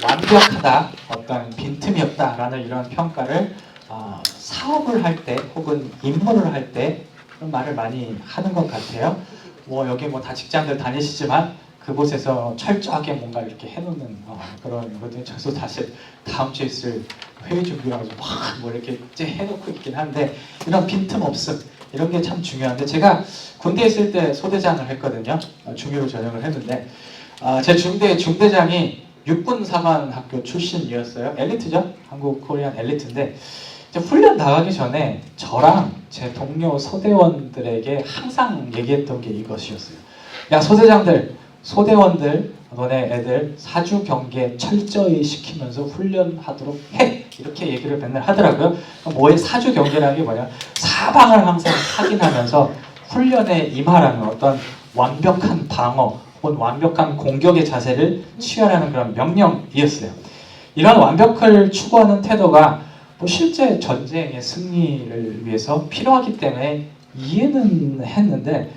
완벽하다, 어떤 빈틈이 없다라는 이런 평가를 사업을 할 때 혹은 임무를 할 때 그런 말을 많이 하는 것 같아요. 여기 다 직장들 다니시지만 그곳에서 철저하게 뭔가 이렇게 해놓는 그런 것들이 저도 사실 다음 주에 있을 회의 준비라고 막 이렇게 해놓고 있긴 한데 이런 빈틈 없음 이런 게 참 중요한데 제가 군대에 있을 때 소대장을 했거든요. 중위로 전역을 했는데 제 중대장이 육군사관학교 출신이었어요. 엘리트죠. 한국 코리안 엘리트인데 훈련 나가기 전에 저랑 제 동료 소대원들에게 항상 얘기했던 게 이것이었어요. 야 소대원들 너네 애들 사주 경계 철저히 시키면서 훈련하도록 해. 이렇게 얘기를 맨날 하더라고요. 뭐의 사주 경계라는 게 뭐냐? 사방을 항상 확인하면서 훈련에 임하라는 어떤 완벽한 방어 혹은 완벽한 공격의 자세를 취하라는 그런 명령이었어요. 이런 완벽을 추구하는 태도가 실제 전쟁의 승리를 위해서 필요하기 때문에 이해는 했는데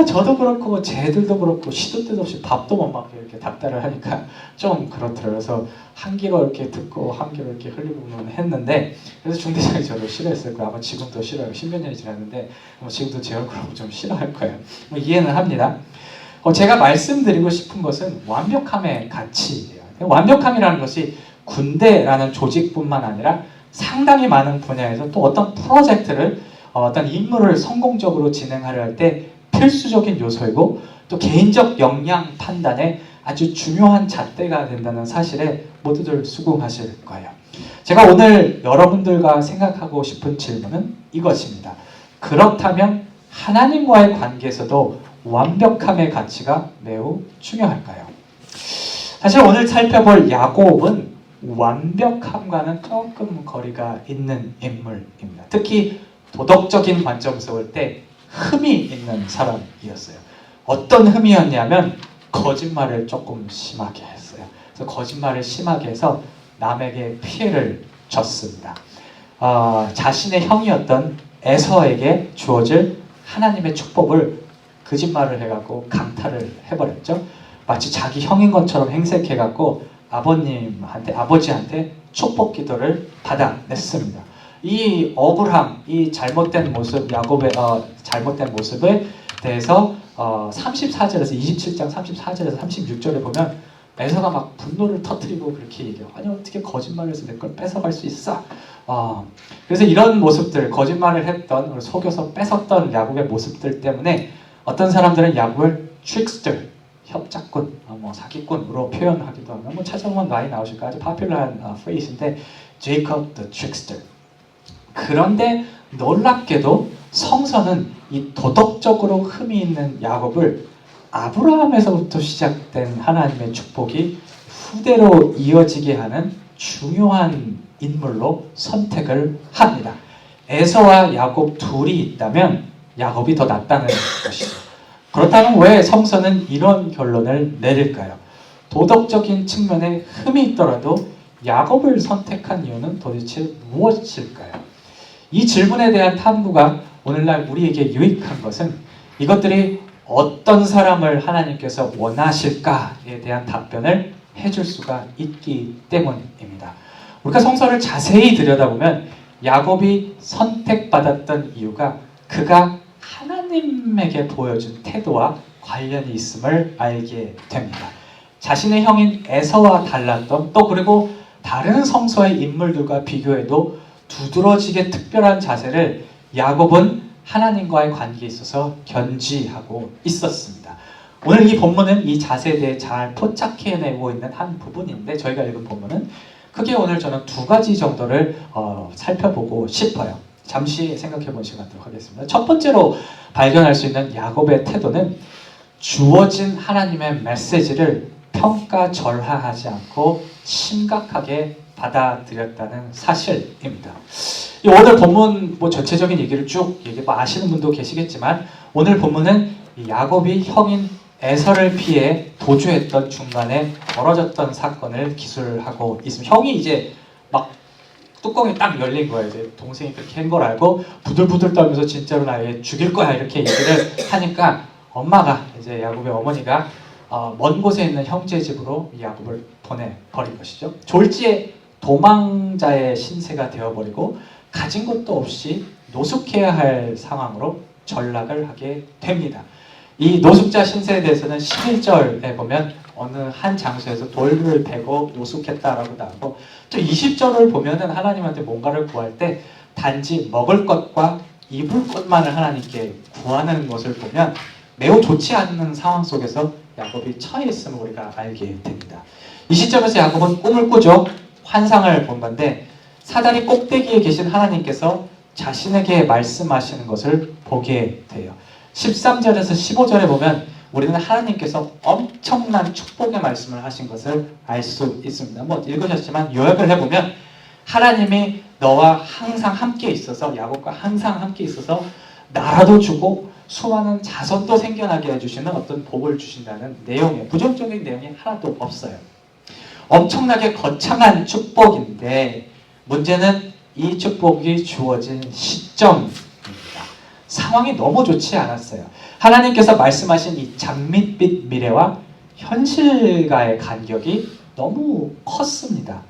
저도 그렇고 쟤들도 그렇고 시도 때도 없이 밥도 못 먹게 이렇게 닥달을 하니까 좀 그렇더라고요. 그래서 한 귀로 이렇게 듣고 한 귀로 이렇게 흘리고는 했는데 그래서 중대장이 저를 싫어했을 거예요. 아마 지금도 싫어요. 10몇 년이 지났는데 지금도 제 얼굴 보고 좀 싫어할 거예요. 이해는 합니다. 제가 말씀드리고 싶은 것은 완벽함의 가치예요. 완벽함이라는 것이 군대라는 조직뿐만 아니라 상당히 많은 분야에서 또 어떤 프로젝트를 어떤 임무를 성공적으로 진행하려 할 때 필수적인 요소이고 또 개인적 역량 판단에 아주 중요한 잣대가 된다는 사실에 모두들 수긍하실 거예요. 제가 오늘 여러분들과 생각하고 싶은 질문은 이것입니다. 그렇다면 하나님과의 관계에서도 완벽함의 가치가 매우 중요할까요? 사실 오늘 살펴볼 야곱은 완벽함과는 조금 거리가 있는 인물입니다. 특히 도덕적인 관점에서 볼 때 흠이 있는 사람이었어요. 어떤 흠이었냐면 거짓말을 조금 심하게 했어요. 그래서 거짓말을 심하게 해서 남에게 피해를 줬습니다. 자신의 형이었던 에서에게 주어질 하나님의 축복을 거짓말을 해갖고 강탈을 해버렸죠. 마치 자기 형인 것처럼 행색해갖고 아버지한테 축복 기도를 받아냈습니다. 이 억울함, 이 잘못된 모습, 야곱의 잘못된 모습에 대해서 34절에서 27장 34절에서 36절에 보면 에서가 막 분노를 터뜨리고 그렇게 얘기해요. 아니 어떻게 거짓말을 해서 내 걸 뺏어갈 수 있어? 그래서 이런 모습들, 거짓말을 했던, 속여서 뺏었던 야곱의 모습들 때문에 어떤 사람들은 야곱을 트릭스터, 협작꾼, 사기꾼으로 표현하기도 하고 찾아보면 많이 나오실까 아주 파퓰러한 프레이즈인데 제이콥 the trickster. 그런데 놀랍게도 성서는 이 도덕적으로 흠이 있는 야곱을 아브라함에서부터 시작된 하나님의 축복이 후대로 이어지게 하는 중요한 인물로 선택을 합니다. 에서와 야곱 둘이 있다면 야곱이 더 낫다는 것이죠. 그렇다면 왜 성서는 이런 결론을 내릴까요? 도덕적인 측면에 흠이 있더라도 야곱을 선택한 이유는 도대체 무엇일까요? 이 질문에 대한 탐구가 오늘날 우리에게 유익한 것은 이것들이 어떤 사람을 하나님께서 원하실까에 대한 답변을 해줄 수가 있기 때문입니다. 우리가 성서를 자세히 들여다보면 야곱이 선택받았던 이유가 그가 하나님에게 보여준 태도와 관련이 있음을 알게 됩니다. 자신의 형인 에서와 달랐던 또 그리고 다른 성서의 인물들과 비교해도 두드러지게 특별한 자세를 야곱은 하나님과의 관계에 있어서 견지하고 있었습니다. 오늘 이 본문은 이 자세에 대해 잘 포착해내고 있는 한 부분인데 저희가 읽은 본문은 크게 오늘 저는 두 가지 정도를 살펴보고 싶어요. 잠시 생각해 본 시간 갖도록 하겠습니다. 첫 번째로 발견할 수 있는 야곱의 태도는 주어진 하나님의 메시지를 평가절하하지 않고 심각하게 받아들였다는 사실입니다. 오늘 본문 전체적인 얘기를 쭉 아시는 분도 계시겠지만 오늘 본문은 야곱이 형인 에서를 피해 도주했던 중간에 벌어졌던 사건을 기술하고 있습니다. 형이 이제 막 뚜껑이 딱 열린 거예요. 이제 동생이 그렇게 한 걸 알고 부들부들 떨면서 진짜로 나 얘 죽일 거야 이렇게 얘기를 하니까 엄마가 이제 야곱의 어머니가 먼 곳에 있는 형제 집으로 야곱을 보내버린 것이죠. 졸지에 도망자의 신세가 되어버리고 가진 것도 없이 노숙해야 할 상황으로 전락을 하게 됩니다. 이 노숙자 신세에 대해서는 11절에 보면 어느 한 장소에서 돌을 베고 노숙했다라고 나오고, 또 20절을 보면은 하나님한테 뭔가를 구할 때 단지 먹을 것과 입을 것만을 하나님께 구하는 것을 보면 매우 좋지 않은 상황 속에서 야곱이 처해 있음을 우리가 알게 됩니다. 이 시점에서 야곱은 꿈을 꾸죠. 환상을 본 건데 사다리 꼭대기에 계신 하나님께서 자신에게 말씀하시는 것을 보게 돼요. 13절에서 15절에 보면 우리는 하나님께서 엄청난 축복의 말씀을 하신 것을 알 수 있습니다. 뭐 읽으셨지만 요약을 해보면 하나님이 너와 항상 함께 있어서, 야곱과 항상 함께 있어서 나라도 주고 수많은 자손도 생겨나게 해주시는 어떤 복을 주신다는 내용이에요. 부정적인 내용이 하나도 없어요. 엄청나게 거창한 축복인데 문제는 이 축복이 주어진 시점입니다. 상황이 너무 좋지 않았어요. 하나님께서 말씀하신 이 장밋빛 미래와 현실과의 간격이 너무 컸습니다.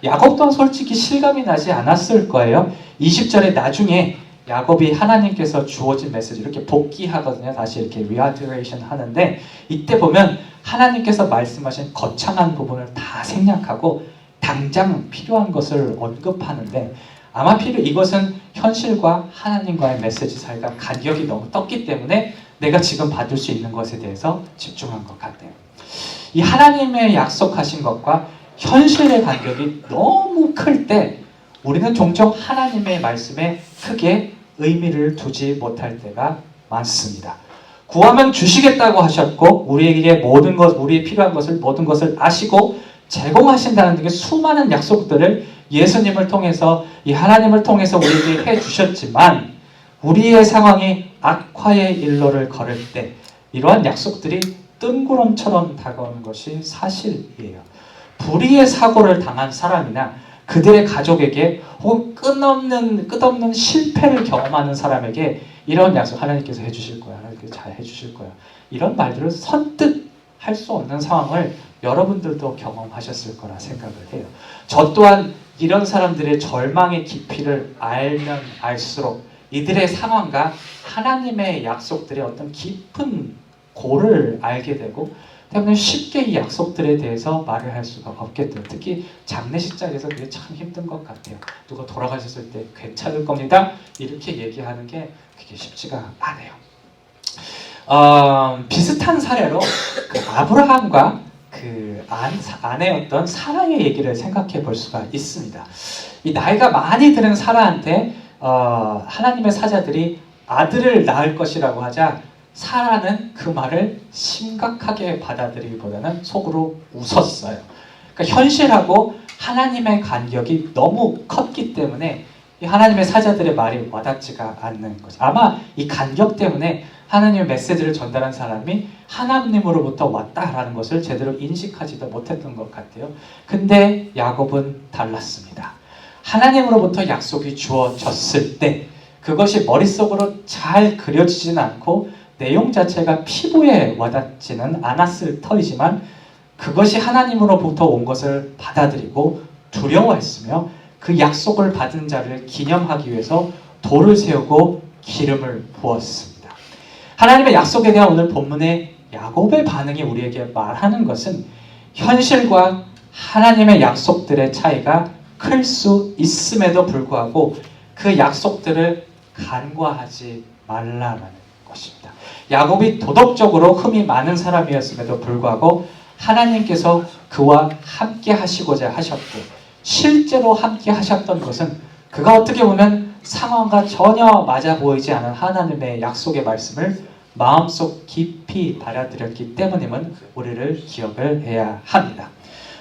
야곱 또한 솔직히 실감이 나지 않았을 거예요. 20절에 나중에 야곱이 하나님께서 주어진 메시지 이렇게 복귀하거든요. 다시 이렇게 reiteration 하는데 이때 보면 하나님께서 말씀하신 거창한 부분을 다 생략하고 당장 필요한 것을 언급하는데, 아마 이것은 현실과 하나님과의 메시지 사이가 간격이 너무 떴기 때문에 내가 지금 받을 수 있는 것에 대해서 집중한 것 같아요. 이 하나님의 약속하신 것과 현실의 간격이 너무 클 때 우리는 종종 하나님의 말씀에 크게 의미를 두지 못할 때가 많습니다. 구하면 주시겠다고 하셨고 우리에게 모든 것, 우리의 필요한 것을 모든 것을 아시고 제공하신다는 등의 수많은 약속들을 예수님을 통해서, 이 하나님을 통해서 우리에게 해주셨지만 우리의 상황이 악화의 일로를 걸을 때 이러한 약속들이 뜬구름처럼 다가오는 것이 사실이에요. 불의의 사고를 당한 사람이나 그들의 가족에게 혹은 끝없는 실패를 경험하는 사람에게 이런 약속, 하나님께서 해주실 거야, 하나님께서 잘 해주실 거야, 이런 말들을 선뜻 할 수 없는 상황을 여러분들도 경험하셨을 거라 생각을 해요. 저 또한 이런 사람들의 절망의 깊이를 알면 알수록 이들의 상황과 하나님의 약속들의 어떤 깊은 고를 알게 되고, 때문에 쉽게 이 약속들에 대해서 말을 할 수가 없게 돼요. 특히 장례식 자리에서 그게 참 힘든 것 같아요. 누가 돌아가셨을 때 괜찮을 겁니다, 이렇게 얘기하는 게 그게 쉽지가 않아요. 비슷한 사례로 그 아브라함과 그 아내였던 사라의 얘기를 생각해 볼 수가 있습니다. 이 나이가 많이 드는 사라한테 하나님의 사자들이 아들을 낳을 것이라고 하자 사라는 그 말을 심각하게 받아들이기보다는 속으로 웃었어요. 그러니까 현실하고 하나님의 간격이 너무 컸기 때문에 이 하나님의 사자들의 말이 와닿지가 않는 거죠. 아마 이 간격 때문에 하나님의 메시지를 전달한 사람이 하나님으로부터 왔다라는 것을 제대로 인식하지도 못했던 것 같아요. 근데 야곱은 달랐습니다. 하나님으로부터 약속이 주어졌을 때 그것이 머릿속으로 잘 그려지지는 않고 내용 자체가 피부에 와닿지는 않았을 터이지만 그것이 하나님으로부터 온 것을 받아들이고 두려워했으며 그 약속을 받은 자를 기념하기 위해서 돌을 세우고 기름을 부었습니다. 하나님의 약속에 대한 오늘 본문의 야곱의 반응이 우리에게 말하는 것은 현실과 하나님의 약속들의 차이가 클 수 있음에도 불구하고 그 약속들을 간과하지 말라라는 것입니다. 야곱이 도덕적으로 흠이 많은 사람이었음에도 불구하고 하나님께서 그와 함께 하시고자 하셨고 실제로 함께 하셨던 것은 그가 어떻게 보면 상황과 전혀 맞아 보이지 않은 하나님의 약속의 말씀을 마음속 깊이 받아들였기 때문임을 우리를 기억을 해야 합니다.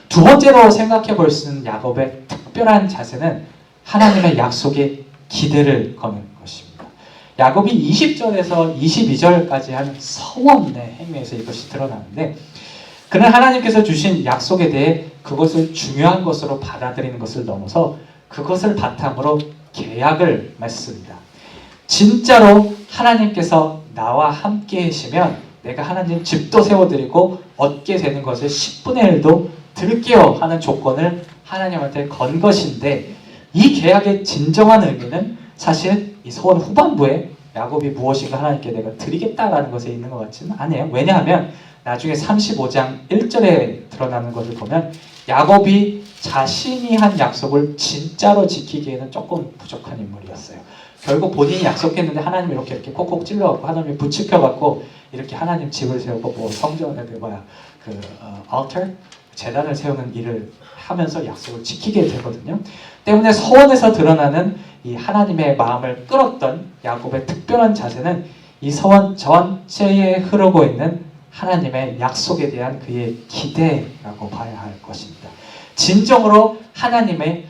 두 번째로 생각해 볼 수 있는 야곱의 특별한 자세는 하나님의 약속에 기대를 거는 것입니다. 야곱이 20절에서 22절까지 한 서원의 행위에서 이것이 드러나는데 그는 하나님께서 주신 약속에 대해 그것을 중요한 것으로 받아들이는 것을 넘어서 그것을 바탕으로 계약을 맺습니다. 진짜로 하나님께서 나와 함께 계시면 내가 하나님 집도 세워드리고 얻게 되는 것을 10분의 1도 드릴게요 하는 조건을 하나님한테 건 것인데, 이 계약의 진정한 의미는 사실 이 서원 후반부에 야곱이 무엇인가 하나님께 내가 드리겠다라는 것에 있는 것 같지는 않아요. 왜냐하면 나중에 35장 1절에 드러나는 것을 보면 야곱이 자신이 한 약속을 진짜로 지키기에는 조금 부족한 인물이었어요. 결국 본인이 약속했는데 하나님이 이렇게 콕콕 찔러갖고 하나님이 부추겨갖고 이렇게 하나님 집을 세우고 뭐 성전에 altar 제단을 세우는 일을 하면서 약속을 지키게 되거든요. 때문에 서원에서 드러나는 이 하나님의 마음을 끌었던 야곱의 특별한 자세는 이 서원 전체에 흐르고 있는 하나님의 약속에 대한 그의 기대라고 봐야 할 것입니다. 진정으로 하나님을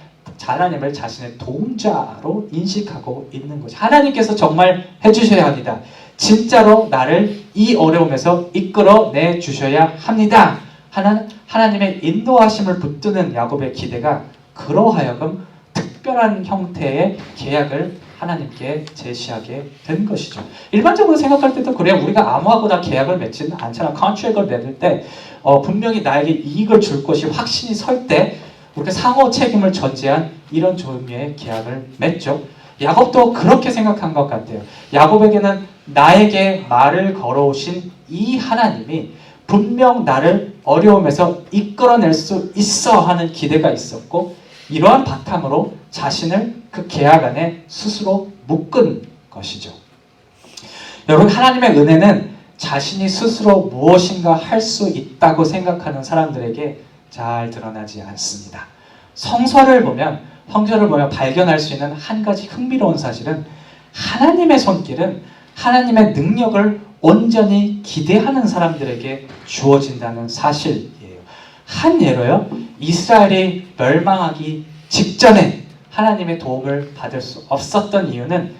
자신의 도움자로 인식하고 있는 것이, 하나님께서 정말 해주셔야 합니다. 진짜로 나를 이 어려움에서 이끌어내 주셔야 합니다. 하나님의 인도하심을 붙드는 야곱의 기대가 그러하여금 특별한 형태의 계약을 하나님께 제시하게 된 것이죠. 일반적으로 생각할 때도 그래요. 우리가 아무하고나 계약을 맺지는 않잖아. 컨트랙을 맺을 때 분명히 나에게 이익을 줄 것이 확신이 설 때 우리가 상호 책임을 전제한 이런 종류의 계약을 맺죠. 야곱도 그렇게 생각한 것 같아요. 야곱에게는 나에게 말을 걸어오신 이 하나님이 분명 나를 어려움에서 이끌어낼 수 있어 하는 기대가 있었고, 이러한 바탕으로 자신을 그 계약 안에 스스로 묶은 것이죠. 여러분, 하나님의 은혜는 자신이 스스로 무엇인가 할 수 있다고 생각하는 사람들에게 잘 드러나지 않습니다. 성서를 보면 발견할 수 있는 한 가지 흥미로운 사실은 하나님의 손길은 하나님의 능력을 온전히 기대하는 사람들에게 주어진다는 사실이에요. 한 예로요, 이스라엘이 멸망하기 직전에 하나님의 도움을 받을 수 없었던 이유는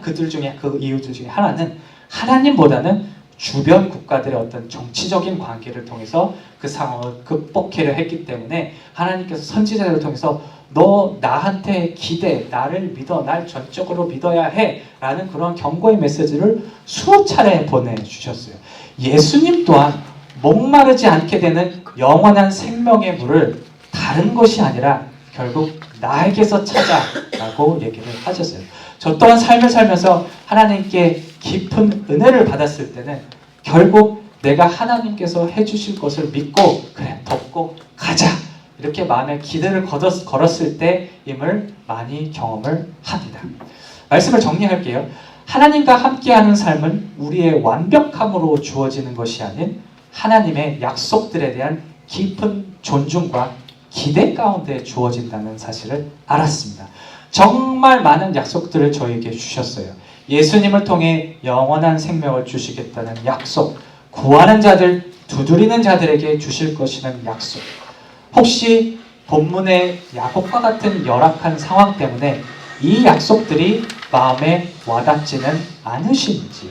그 이유들 중에 하나는 하나님보다는 주변 국가들의 어떤 정치적인 관계를 통해서 그 상황을 극복하려 했기 때문에 하나님께서 선지자들을 통해서 너 나한테 기대, 나를 믿어, 날 전적으로 믿어야 해 라는 그런 경고의 메시지를 수억 차례 보내주셨어요. 예수님 또한 목마르지 않게 되는 영원한 생명의 물을 다른 것이 아니라 결국 나에게서 찾아라고 얘기를 하셨어요. 저 또한 삶을 살면서 하나님께 깊은 은혜를 받았을 때는 결국 내가 하나님께서 해주실 것을 믿고 그래 덮고 가자 이렇게 마음에 기대를 걸었을 때임을 많이 경험을 합니다. 말씀을 정리할게요. 하나님과 함께하는 삶은 우리의 완벽함으로 주어지는 것이 아닌 하나님의 약속들에 대한 깊은 존중과 기대 가운데 주어진다는 사실을 알았습니다. 정말 많은 약속들을 저에게 주셨어요. 예수님을 통해 영원한 생명을 주시겠다는 약속, 구하는 자들, 두드리는 자들에게 주실 것이라는 약속. 혹시 본문의 야곱과 같은 열악한 상황 때문에 이 약속들이 마음에 와닿지는 않으신지요?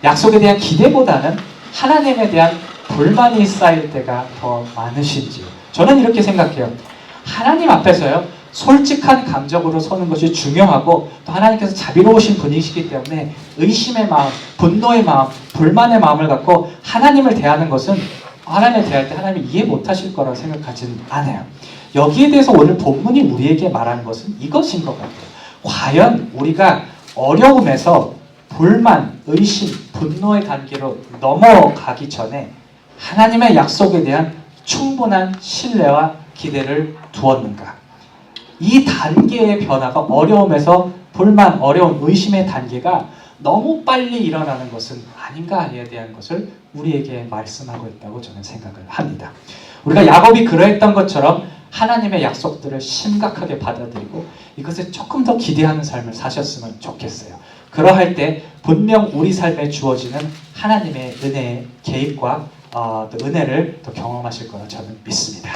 약속에 대한 기대보다는 하나님에 대한 불만이 쌓일 때가 더 많으신지요? 저는 이렇게 생각해요. 하나님 앞에서요, 솔직한 감정으로 서는 것이 중요하고 또 하나님께서 자비로우신 분이시기 때문에 의심의 마음, 분노의 마음, 불만의 마음을 갖고 하나님을 대하는 것은 하나님을 대할 때 하나님이 이해 못하실 거라고 생각하지는 않아요. 여기에 대해서 오늘 본문이 우리에게 말하는 것은 이것인 것 같아요. 과연 우리가 어려움에서 불만, 의심, 분노의 단계로 넘어가기 전에 하나님의 약속에 대한 충분한 신뢰와 기대를 두었는가? 이 단계의 변화가 어려움에서 불만, 어려움, 의심의 단계가 너무 빨리 일어나는 것은 아닌가에 대한 것을 우리에게 말씀하고 있다고 저는 생각을 합니다. 우리가 야곱이 그러했던 것처럼 하나님의 약속들을 심각하게 받아들이고 이것에 조금 더 기대하는 삶을 사셨으면 좋겠어요. 그러할 때 분명 우리 삶에 주어지는 하나님의 은혜의 개입과 또 은혜를 또 경험하실 거라 저는 믿습니다.